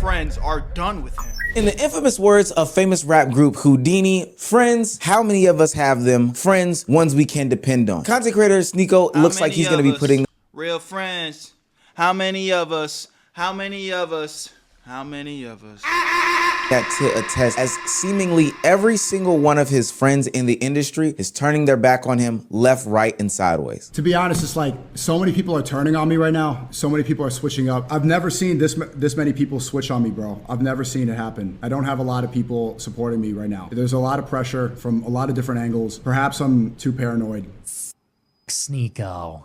friends are done with him. In the infamous words of famous rap group Houdini, friends, how many of us have them? Friends, ones we can depend on. Content creator Sneako looks like he's going to be putting real friends. How many of us? How many of us? How many of us? That to attest as seemingly every single one of his friends in the industry is turning their back on him left, right, and sideways. To be honest, it's like so many people are turning on me right now. So many people are switching up. I've never seen this many people switch on me, bro. I've never seen it happen. I don't have a lot of people supporting me right now. There's a lot of pressure from a lot of different angles. Perhaps I'm too paranoid. Sneako.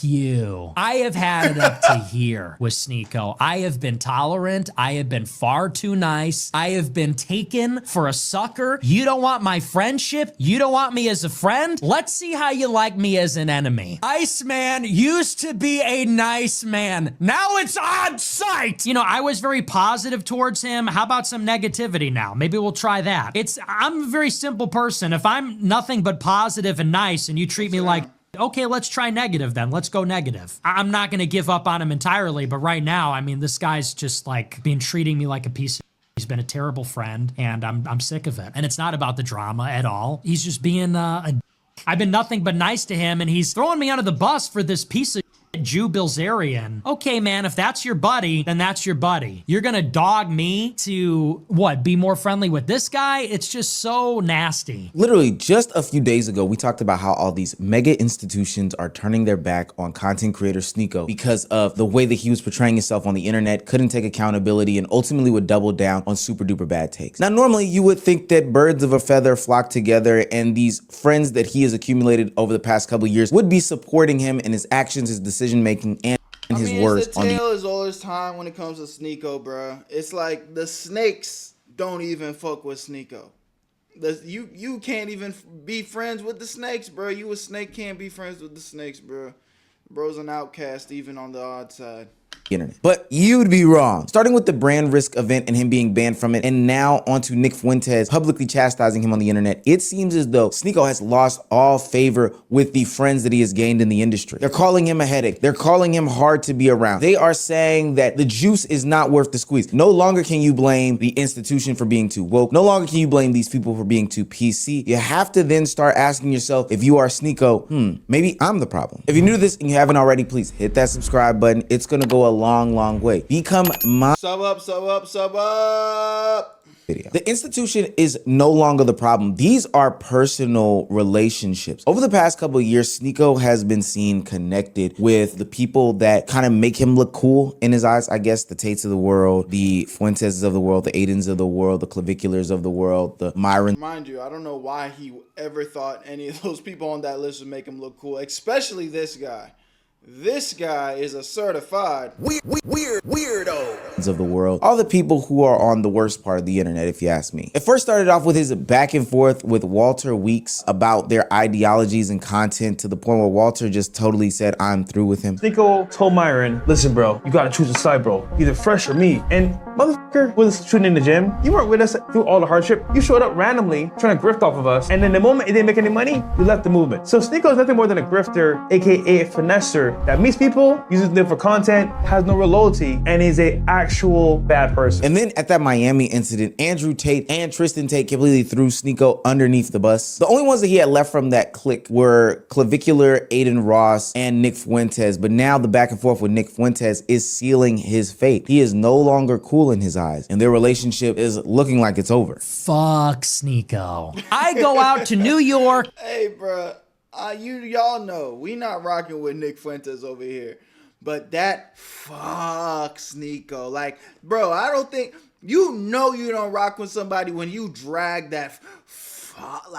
You. I have had it up to here with Sneako. I have been tolerant. I have been far too nice. I have been taken for a sucker. You don't want my friendship? You don't want me as a friend? Let's see how you like me as an enemy. Iceman used to be a nice man. Now it's on sight. You know, I was very positive towards him. How about some negativity now? Maybe we'll try that. I'm a very simple person. If I'm nothing but positive and nice and you treat me like, okay, let's try negative then. Let's go negative. I'm not going to give up on him entirely, but right now, I mean, this guy's just like treating me like a piece of shit. He's been a terrible friend, and I'm sick of it. And it's not about the drama at all. He's just being I've been nothing but nice to him, and he's throwing me under the bus for this piece of Jew Bilzerian. Okay, man, if that's your buddy, then that's your buddy. You're gonna dog me to, what, be more friendly with this guy? It's just so nasty. Literally, just a few days ago, we talked about how all these mega institutions are turning their back on content creator Sneako because of the way that he was portraying himself on the internet, couldn't take accountability, and ultimately would double down on super duper bad takes. Now, normally you would think that birds of a feather flock together, and these friends that he has accumulated over the past couple of years would be supporting him in his actions, his decision-making, and his words. The tale is all his time when it comes to Sneako, bro. It's like the snakes don't even fuck with Sneako. You can't even be friends with the snakes, bro. You a snake can't be friends with the snakes, bro. Bro's an outcast even on the odd side. Internet. But you'd be wrong. Starting with the brand risk event and him being banned from it, and now onto Nick Fuentes publicly chastising him on the internet, it seems as though Sneako has lost all favor with the friends that he has gained in the industry. They're calling him a headache. They're calling him hard to be around. They are saying that the juice is not worth the squeeze. No longer can you blame the institution for being too woke. No longer can you blame these people for being too PC. You have to then start asking yourself, if you are Sneako, maybe I'm the problem. If you're new to this and you haven't already, please hit that subscribe button. It's gonna go a long way. Become my sub up. Video. The institution is no longer the problem. These are personal relationships. Over the past couple of years, Sneako has been seen connected with the people that kind of make him look cool in his eyes. I guess the Tates of the world, the Fuentes of the world, the Aidens of the world, the Claviculars of the world, the Myron. Mind you, I don't know why he ever thought any of those people on that list would make him look cool, especially this guy. This guy is a certified weirdo of the world. All the people who are on the worst part of the internet, if you ask me. It first started off with his back and forth with Walter Weeks about their ideologies and content, to the point where Walter just totally said, I'm through with him. Sneako told Myron, listen, bro, you gotta choose a side, bro. Either Fresh or me. And motherfucker was shooting in the gym. You weren't with us through all the hardship. You showed up randomly trying to grift off of us. And then the moment it didn't make any money, you left the movement. So Sneako is nothing more than a grifter, aka a finesser that meets people, uses them for content, has no real loyalty, and is a actual bad person. And then at that Miami incident, Andrew Tate and Tristan Tate completely threw Sneako underneath the bus. The only ones that he had left from that clique were Clavicular, Aiden Ross, and Nick Fuentes. But now the back and forth with Nick Fuentes is sealing his fate. He is no longer cool in his eyes, and their relationship is looking like it's over. Fuck Sneako. I go out to New York. Hey, bro. Y'all know we not rocking with Nick Fuentes over here, but that fuck Sneako. Like, bro, I don't think you don't rock with somebody when you drag that fuck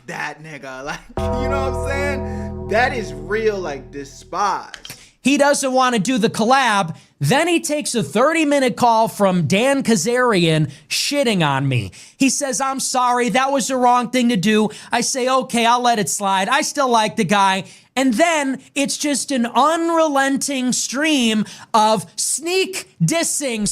that nigga. Like, you know what I'm saying? That is real, like, despise. He doesn't want to do the collab. Then he takes a 30-minute call from Dan Kazarian shitting on me. He says, I'm sorry, that was the wrong thing to do. I say, okay, I'll let it slide. I still like the guy. And then it's just an unrelenting stream of sneak dissing.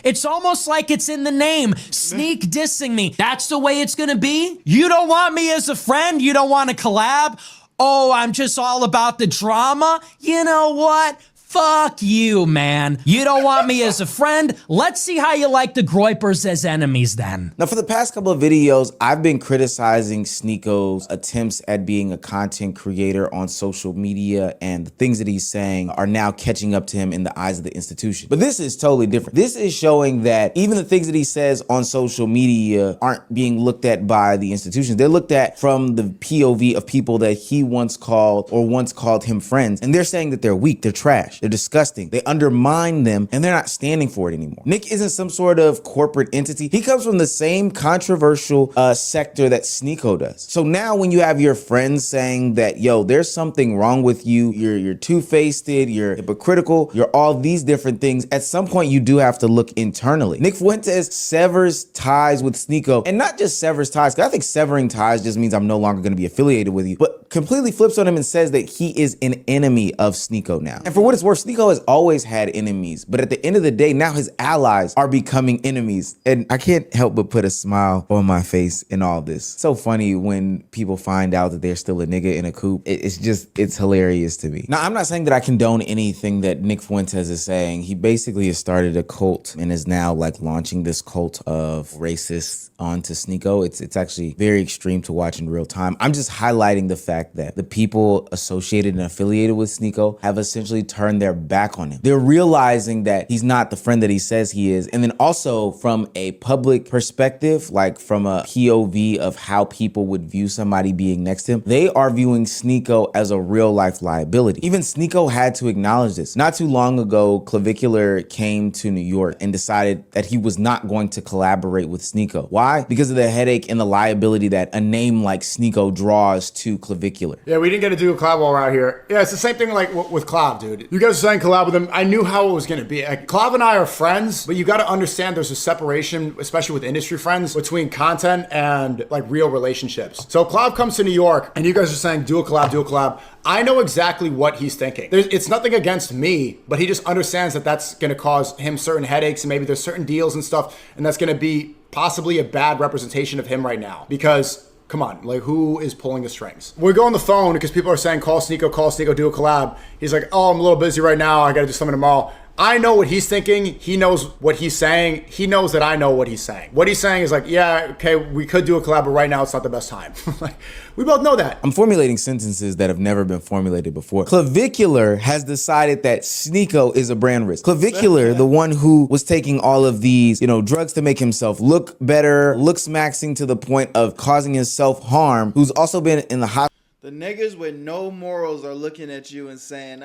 It's almost like it's in the name, sneak dissing me. That's the way it's gonna be? You don't want me as a friend? You don't want to collab? Oh, I'm just all about the drama? You know what? Fuck you, man. You don't want me as a friend? Let's see how you like the Groypers as enemies then. Now, for the past couple of videos, I've been criticizing Sneako's attempts at being a content creator on social media, and the things that he's saying are now catching up to him in the eyes of the institution. But this is totally different. This is showing that even the things that he says on social media aren't being looked at by the institutions. They're looked at from the POV of people that he once called him friends, and they're saying that they're weak, they're trash, they're disgusting, they undermine them, and they're not standing for it anymore. Nick isn't some sort of corporate entity. He comes from the same controversial sector that Sneako does. So now when you have your friends saying that, yo, there's something wrong with you, you're two-faced, you're hypocritical, you're all these different things, at some point you do have to look internally. Nick Fuentes severs ties with Sneako, and not just severs ties, because I think severing ties just means I'm no longer going to be affiliated with you, but completely flips on him and says that he is an enemy of Sneako now. And for what it's worth, Sneako has always had enemies, but at the end of the day, now his allies are becoming enemies. And I can't help but put a smile on my face in all this. So funny when people find out that they're still a nigga in a coop. It's hilarious to me. Now, I'm not saying that I condone anything that Nick Fuentes is saying. He basically has started a cult and is now like launching this cult of racists onto Sneako. It's actually very extreme to watch in real time. I'm just highlighting the fact that the people associated and affiliated with Sneako have essentially turned their back on him. They're realizing that he's not the friend that he says he is. And then also from a public perspective, like from a POV of how people would view somebody being next to him, they are viewing Sneako as a real life liability. Even Sneako had to acknowledge this. Not too long ago, Clavicular came to New York and decided that he was not going to collaborate with Sneako. Why? Because of the headache and the liability that a name like Sneako draws to Clavicular. Yeah, we didn't get to do a collab while we're out here. Yeah, it's the same thing like with Clav, dude. You guys are saying collab with him. I knew how it was going to be. Like, Clav and I are friends, but you got to understand there's a separation, especially with industry friends, between content and like real relationships. So Clav comes to New York and you guys are saying do a collab, do a collab. I know exactly what he's thinking. It's nothing against me, but he just understands that that's going to cause him certain headaches, and maybe there's certain deals and stuff, and that's going to be possibly a bad representation of him right now. Because come on, like, who is pulling the strings? We go on the phone because people are saying call Sneako, do a collab. He's like, oh, I'm a little busy right now, I gotta do something tomorrow. I know what he's thinking. He knows what he's saying. He knows that I know what he's saying. What he's saying is like, yeah, okay, we could do a collab, but right now it's not the best time. Like, we both know that. I'm formulating sentences that have never been formulated before. Clavicular has decided that Sneako is a brand risk. Clavicular, the one who was taking all of these, drugs to make himself look better, looks maxing to the point of causing himself harm, who's also been in the hospital. The niggas with no morals are looking at you and saying,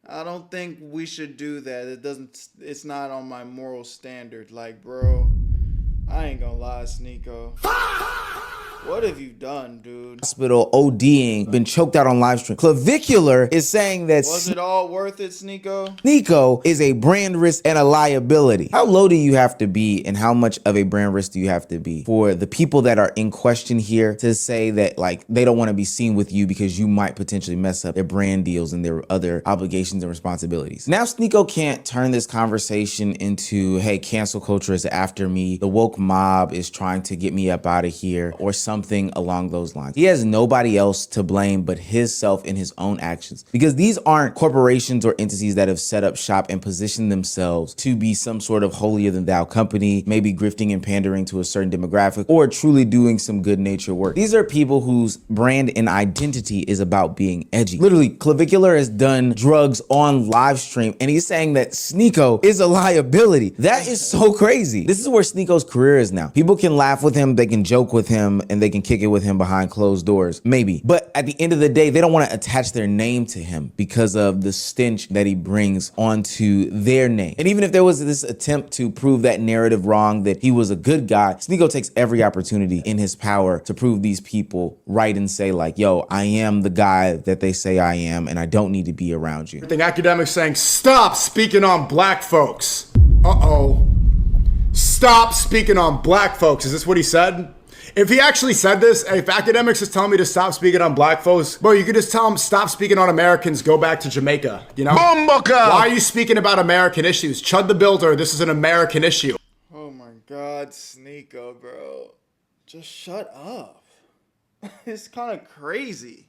I don't think we should do that. It's not on my moral standard. Like, bro, I ain't gonna lie, Sneako. What have you done, dude? Hospital ODing, been choked out on live stream. Clavicular is saying that was it all worth it, Sneako? Sneako is a brand risk and a liability. How low do you have to be, and how much of a brand risk do you have to be for the people that are in question here to say that like they don't want to be seen with you because you might potentially mess up their brand deals and their other obligations and responsibilities? Now Sneako can't turn this conversation into, hey, cancel culture is after me, the woke mob is trying to get me up out of here, or something along those lines. He has nobody else to blame but himself and his own actions, because these aren't corporations or entities that have set up shop and positioned themselves to be some sort of holier than thou company, maybe grifting and pandering to a certain demographic, or truly doing some good nature work. These are people whose brand and identity is about being edgy. Literally, Clavicular has done drugs on live stream and he's saying that Sneako is a liability. That is so crazy. This is where Sneako's career is now. People can laugh with him, they can joke with him, and they can kick it with him behind closed doors, maybe. But at the end of the day, they don't want to attach their name to him because of the stench that he brings onto their name. And even if there was this attempt to prove that narrative wrong, that he was a good guy, Sneako takes every opportunity in his power to prove these people right and say like, yo, I am the guy that they say I am, and I don't need to be around you. Everything academics saying, stop speaking on black folks. Uh-oh. Stop speaking on black folks. Is this what he said? If he actually said this, if academics is telling me to stop speaking on black folks, bro, you could just tell them stop speaking on Americans, go back to Jamaica, you know? Why are you speaking about American issues? Chud the Builder, this is an American issue. Oh my God, Sneako, bro. Just shut up. It's kind of crazy.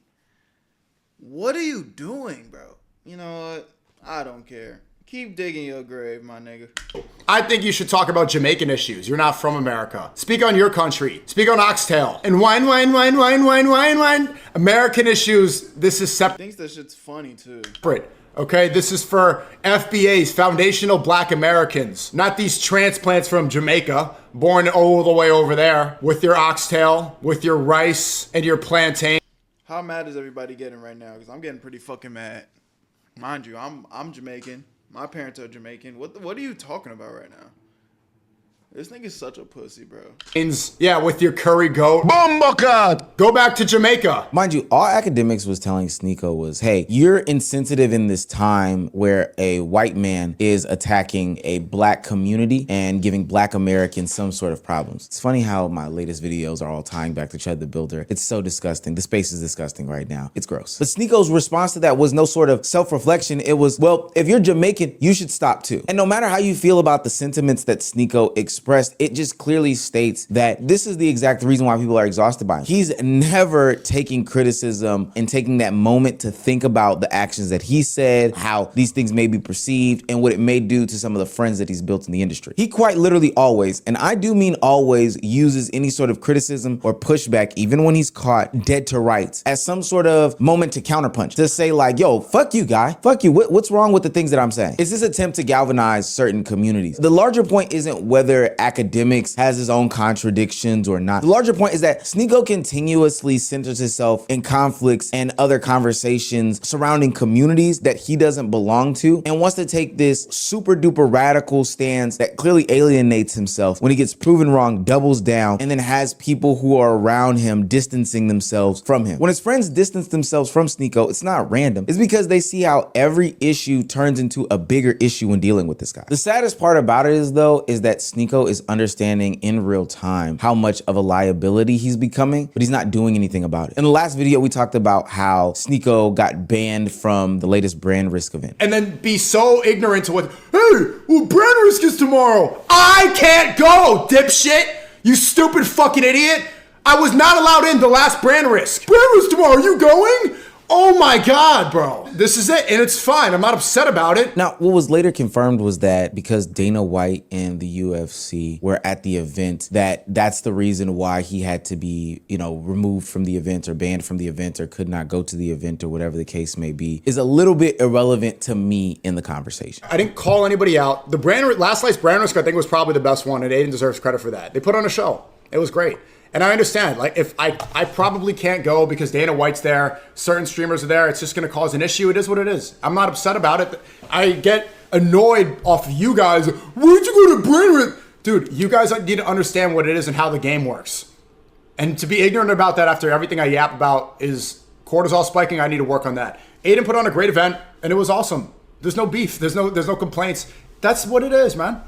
What are you doing, bro? You know what? I don't care. Keep digging your grave, my nigga. I think you should talk about Jamaican issues. You're not from America. Speak on your country. Speak on oxtail. And wine. American issues, this is separate. Thinks that shit's funny too. Okay, this is for FBAs, foundational black Americans, not these transplants from Jamaica, born all the way over there, with your oxtail, with your rice, and your plantain. How mad is everybody getting right now? Because I'm getting pretty fucking mad. Mind you, I'm Jamaican. My parents are Jamaican. What are you talking about right now? This nigga's such a pussy, bro. Yeah, with your curry goat. Bomba. Go back to Jamaica. Mind you, all academics was telling Sneako was, hey, you're insensitive in this time where a white man is attacking a black community and giving black Americans some sort of problems. It's funny how my latest videos are all tying back to Chud the Builder. It's so disgusting. The space is disgusting right now. It's gross. But Sneako's response to that was no sort of self-reflection. It was, well, if you're Jamaican, you should stop too. And no matter how you feel about the sentiments that Sneako expressed, it just clearly states that this is the exact reason why people are exhausted by him. He's never taking criticism and taking that moment to think about the actions that he said, how these things may be perceived, and what it may do to some of the friends that he's built in the industry. He quite literally always, and I do mean always, uses any sort of criticism or pushback, even when he's caught dead to rights, as some sort of moment to counterpunch, to say like, yo, fuck you, guy. Fuck you. What's wrong with the things that I'm saying? It's this attempt to galvanize certain communities. The larger point isn't whether academics has his own contradictions or not. The larger point is that Sneako continuously centers himself in conflicts and other conversations surrounding communities that he doesn't belong to, and wants to take this super duper radical stance that clearly alienates himself. When he gets proven wrong, doubles down, and then has people who are around him distancing themselves from him. When his friends distance themselves from Sneako, it's not random. It's because they see how every issue turns into a bigger issue when dealing with this guy. The saddest part about it is that Sneako is understanding in real time how much of a liability he's becoming, but he's not doing anything about it. In the last video, we talked about how Sneako got banned from the latest brand risk event. And then be so ignorant to what, hey, well, brand risk is tomorrow. I can't go, dipshit. You stupid fucking idiot. I was not allowed in the last brand risk. Brand risk tomorrow, are you going? Oh my God, bro. This is it, and it's fine. I'm not upset about it. Now, what was later confirmed was that because Dana White and the UFC were at the event, that's the reason why he had to be, removed from the event or banned from the event or could not go to the event or whatever the case may be, is a little bit irrelevant to me in the conversation. I didn't call anybody out. The last night's brand risk, I think, was probably the best one, and Aiden deserves credit for that. They put on a show. It was great. And I understand, like, if I probably can't go because Dana White's there, certain streamers are there, it's just going to cause an issue. It is what it is. I'm not upset about it. I get annoyed off of you guys. Why'd you go to brand risk? Dude, you guys need to understand what it is and how the game works. And to be ignorant about that after everything I yap about is cortisol spiking. I need to work on that. Aiden put on a great event, and it was awesome. There's no beef. There's no complaints. That's what it is, man.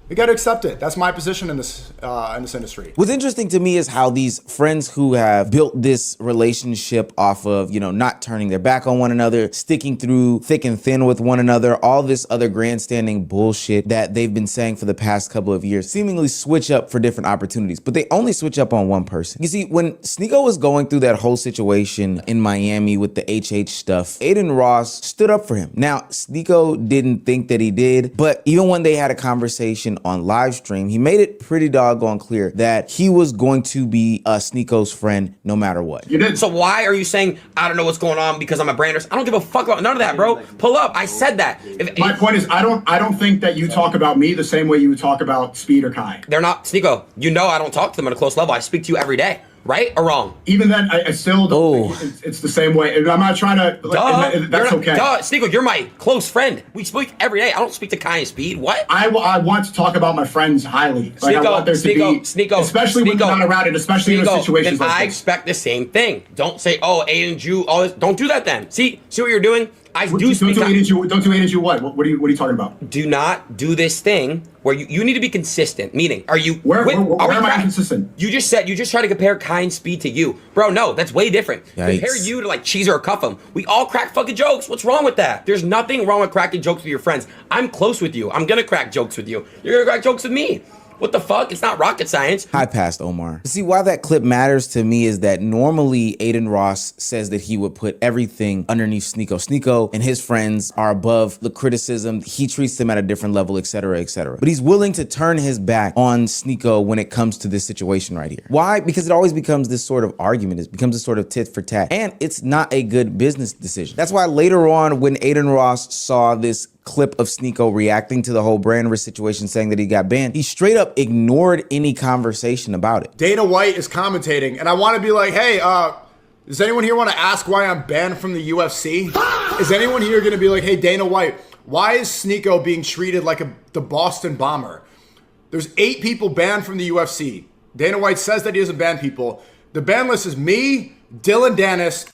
You got to accept it. That's my position in this industry. What's interesting to me is how these friends who have built this relationship off of, not turning their back on one another, sticking through thick and thin with one another, all this other grandstanding bullshit that they've been saying for the past couple of years, seemingly switch up for different opportunities, but they only switch up on one person. You see, when Sneako was going through that whole situation in Miami with the HH stuff, Aiden Ross stood up for him. Now, Sneako didn't think that he did, but even when they had a conversation on live stream, he made it pretty doggone clear that he was going to be Sneako's friend no matter what. You did. So why are you saying I don't know what's going on because I'm a brander? I don't give a fuck about none of that, bro. Pull up. I said that. My point is, I don't think that you talk about me the same way you would talk about Speed or Kai. They're not Sneako. I don't talk to them at a close level. I speak to you every day. Right or wrong? Even then, I still don't think it's the same way. I'm not trying to. That's okay. Sneako, you're my close friend. We speak every day. I don't speak to Kai and Speed. What? I want to talk about my friends highly. Like, Sneako, I want there to be, especially when they're not around it, especially in situations like this. I expect the same thing. Don't say, oh, Aiden Jew, all this. Don't do that then. See what you're doing? Don't do Aiden Jew what? What are you talking about? Do not do this thing where you need to be consistent. Meaning, are you where am I inconsistent? You just try to compare Kai and Speed to you. Bro, no, that's way different. Yikes. Compare you to like Cheezer or Cuff'em. We all crack fucking jokes. What's wrong with that? There's nothing wrong with cracking jokes with your friends. I'm close with you. I'm gonna crack jokes with you. You're gonna crack jokes with me. What the fuck? It's not rocket science. I passed Omar. See, why that clip matters to me is that normally Aiden Ross says that he would put everything underneath Sneako. Sneako and his friends are above the criticism. He treats them at a different level, etc., etc. But he's willing to turn his back on Sneako when it comes to this situation right here. Why? Because it always becomes this sort of argument. It becomes a sort of tit for tat. And it's not a good business decision. That's why later on when Aiden Ross saw this clip of Sneako reacting to the whole brand risk situation, saying that he got banned, he straight up ignored any conversation about it. Dana White is commentating, and I want to be like, hey, does anyone here want to ask why I'm banned from the UFC? Is anyone here going to be like, hey, Dana White, why is Sneako being treated like the Boston Bomber? There's 8 people banned from the UFC. Dana White says that he doesn't ban people. The ban list is me, Dylan Dennis.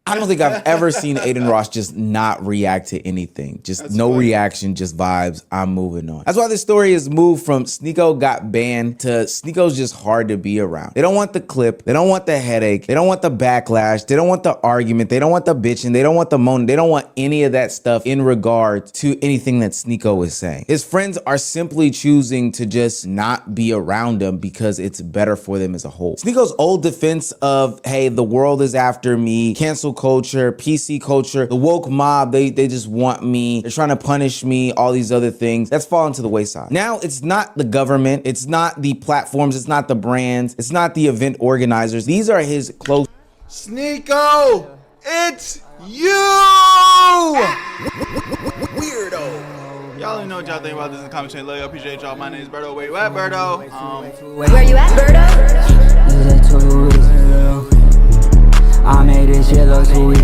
I don't think I've ever seen Aiden Ross just not react to anything. Just That's no funny. reaction, just vibes. I'm moving on. That's why this story is moved from Sneako got banned to Sneako's just hard to be around. They don't want the clip. They don't want the headache. They don't want the backlash. They don't want the argument. They don't want the bitching. They don't want the moaning. They don't want any of that stuff in regard to anything that Sneako is saying. His friends are simply choosing to just not be around him because it's better for them as a whole. Sneako's old defense of, hey, the world is after me, cancel culture, PC culture, the woke mob, they just want me, they're trying to punish me, all these other things, that's fallen to the wayside. Now it's not the government, it's not the platforms, it's not the brands, it's not the event organizers. These are his close. Sneako, it's you! Weirdo. Y'all don't know what y'all think about this in the comment section. Love y'all, appreciate y'all. My name is Berto. Whereyouatberto. Where you at, Berto? I made this shit look sweet.